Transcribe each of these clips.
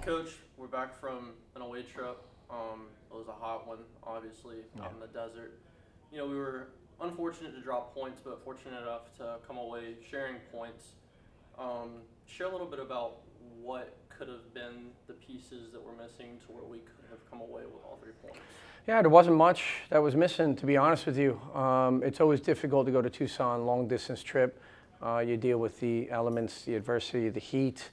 Coach, we're back from an away trip. It was a hot one, obviously, out in the desert. You know, we were unfortunate to drop points, but fortunate enough to come away sharing points. Share a little bit about what could have been the pieces that were missing to where we could have come away with all 3 points. Yeah, there wasn't much that was missing, to be honest with you. It's always difficult to go to Tucson, long distance trip. You deal with the elements, the adversity, the heat.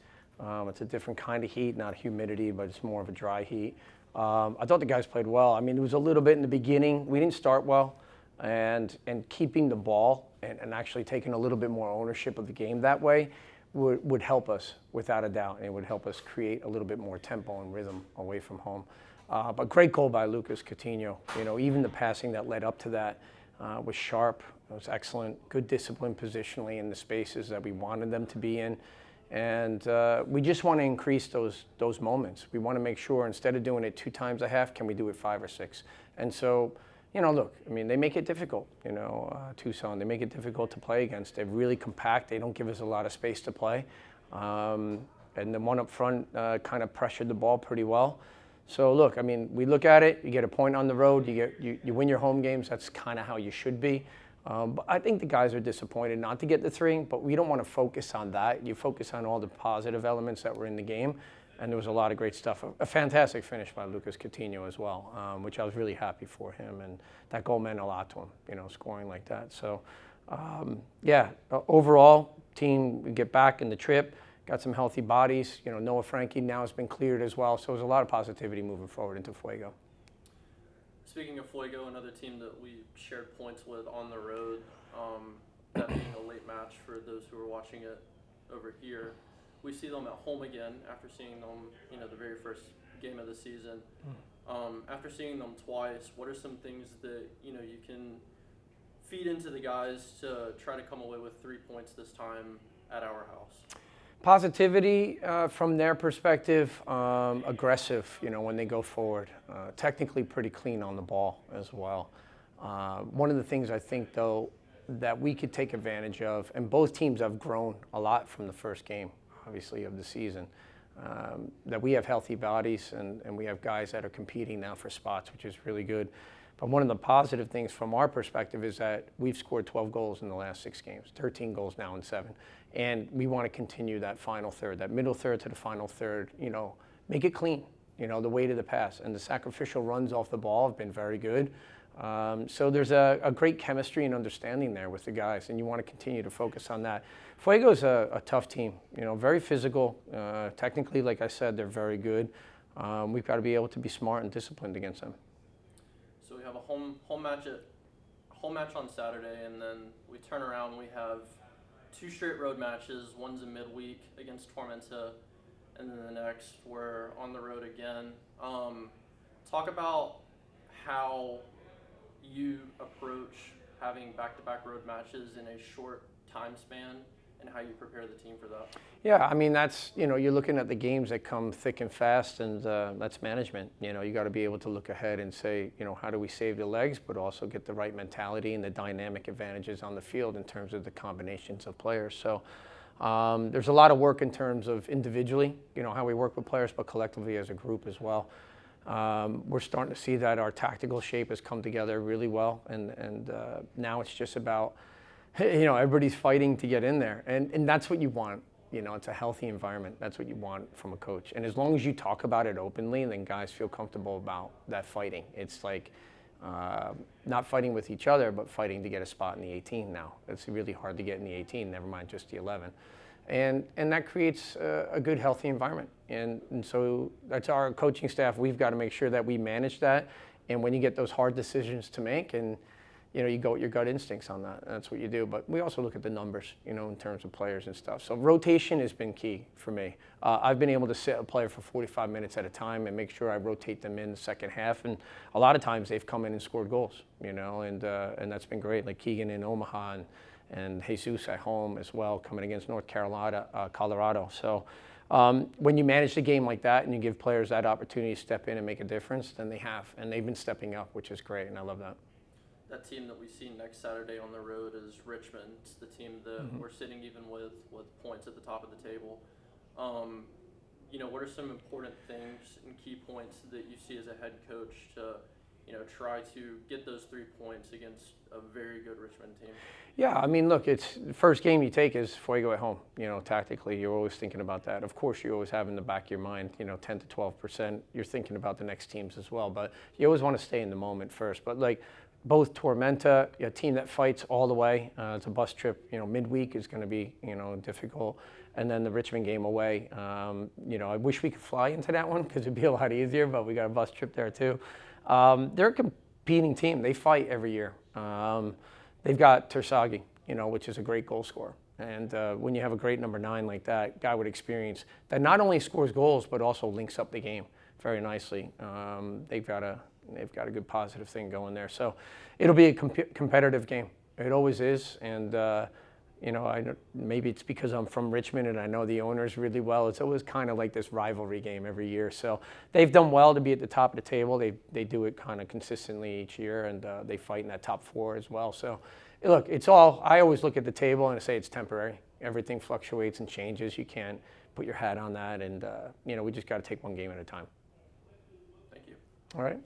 It's a different kind of heat, not humidity, but it's more of a dry heat. I thought the guys played well. I mean, it was a little bit in the beginning. We didn't start well, and keeping the ball and actually taking a little bit more ownership of the game that way would help us, without a doubt. And it would help us create a little bit more tempo and rhythm away from home. But great goal by Lucas Coutinho. You know, even the passing that led up to that was sharp. It was excellent. Good discipline positionally in the spaces that we wanted them to be in. And we just want to increase those moments. We want to make sure, instead of doing it 2 times a half, can we do it 5 or 6? And so, you know, look, I mean, they make it difficult, you know, Tucson. They make it difficult to play against. They're really compact. They don't give us a lot of space to play. And the one up front kind of pressured the ball pretty well. So, look, I mean, we look at it. You get a point on the road. You win your home games. That's kind of how you should be. But I think the guys are disappointed not to get the 3, but we don't want to focus on that. You focus on all the positive elements that were in the game, and there was a lot of great stuff. A fantastic finish by Lucas Coutinho as well, which I was really happy for him, and that goal meant a lot to him, you know, scoring like that. So, yeah, overall, team, we get back in the trip, got some healthy bodies. You know, Noah Frankie now has been cleared as well, so there's a lot of positivity moving forward into Fuego. Speaking of Fuego, another team that we shared points with on the road, that being a late match for those who are watching it over here. We see them at home again after seeing them, you know, the very first game of the season. After seeing them twice, what are some things that, you know, you can feed into the guys to try to come away with 3 points this time at our house? Positivity from their perspective, aggressive, you know, when they go forward. Technically pretty clean on the ball as well. One of the things I think, though, that we could take advantage of, and both teams have grown a lot from the first game, obviously, of the season, that we have healthy bodies and we have guys that are competing now for spots, which is really good. But one of the positive things from our perspective is that we've scored 12 goals in the last 6 games, 13 goals now in 7. And we want to continue that final third, that middle third to the final third, you know, make it clean, you know, the way to the pass. And the sacrificial runs off the ball have been very good. So there's a great chemistry and understanding there with the guys, and you want to continue to focus on that. Fuego's a tough team, you know, very physical. Technically, like I said, they're very good. We've got to be able to be smart and disciplined against them. So we have a home match on Saturday, and then we turn around. We have 2 straight road matches. One's in midweek against Tormenta, and then the next we're on the road again. Talk about how you approach having back-to-back road matches in a short time span and how you prepare the team for that. Yeah, I mean, that's, you know, you're looking at the games that come thick and fast, and that's management. You know, you got to be able to look ahead and say, you know, how do we save the legs, but also get the right mentality and the dynamic advantages on the field in terms of the combinations of players. So there's a lot of work in terms of individually, you know, how we work with players, but collectively as a group as well. We're starting to see that our tactical shape has come together really well, and now it's just about, you know, everybody's fighting to get in there, and that's what you want. You know, it's a healthy environment. That's what you want from a coach. And as long as you talk about it openly, then guys feel comfortable about that fighting. It's like not fighting with each other, but fighting to get a spot in the 18 now. It's really hard to get in the 18, never mind just the 11. And that creates a good, healthy environment. And so that's our coaching staff. We've got to make sure that we manage that. And when you get those hard decisions to make, and you know, you go with your gut instincts on that. That's what you do. But we also look at the numbers, you know, in terms of players and stuff. So rotation has been key for me. I've been able to sit a player for 45 minutes at a time and make sure I rotate them in the second half. And a lot of times they've come in and scored goals, you know, and that's been great. Like Keegan in Omaha and Jesus at home as well, coming against North Carolina, Colorado. So when you manage the game like that and you give players that opportunity to step in and make a difference, then they have. And they've been stepping up, which is great, and I love that. That team that we see next Saturday on the road is Richmond. It's the team that we're sitting even with points at the top of the table. what are some important things and key points that you see as a head coach to, try to get those 3 points against a very good Richmond team? Yeah, I mean, look, it's the first game you take is Fuego at home. Tactically, you're always thinking about that. Of course, you always have in the back of your mind, 10 to 12%. You're thinking about the next teams as well, but you always want to stay in the moment first. But like both Tormenta, a team that fights all the way. It's a bus trip. Midweek is going to be, difficult. And then the Richmond game away. I wish we could fly into that one because it'd be a lot easier, but we got a bus trip there too. They're a competing team. They fight every year. They've got Tersagi, which is a great goal scorer. And when you have a great number 9 like that, guy with experience, that not only scores goals but also links up the game very nicely. They've got a good positive thing going there. So it'll be a competitive game. It always is. And maybe it's because I'm from Richmond and I know the owners really well. It's always kind of like this rivalry game every year. So they've done well to be at the top of the table. They do it kind of consistently each year, and they fight in that top 4 as well. So look, I always look at the table and I say it's temporary. Everything fluctuates and changes. You can't put your hat on that, and we just got to take one game at a time. Thank you. All right.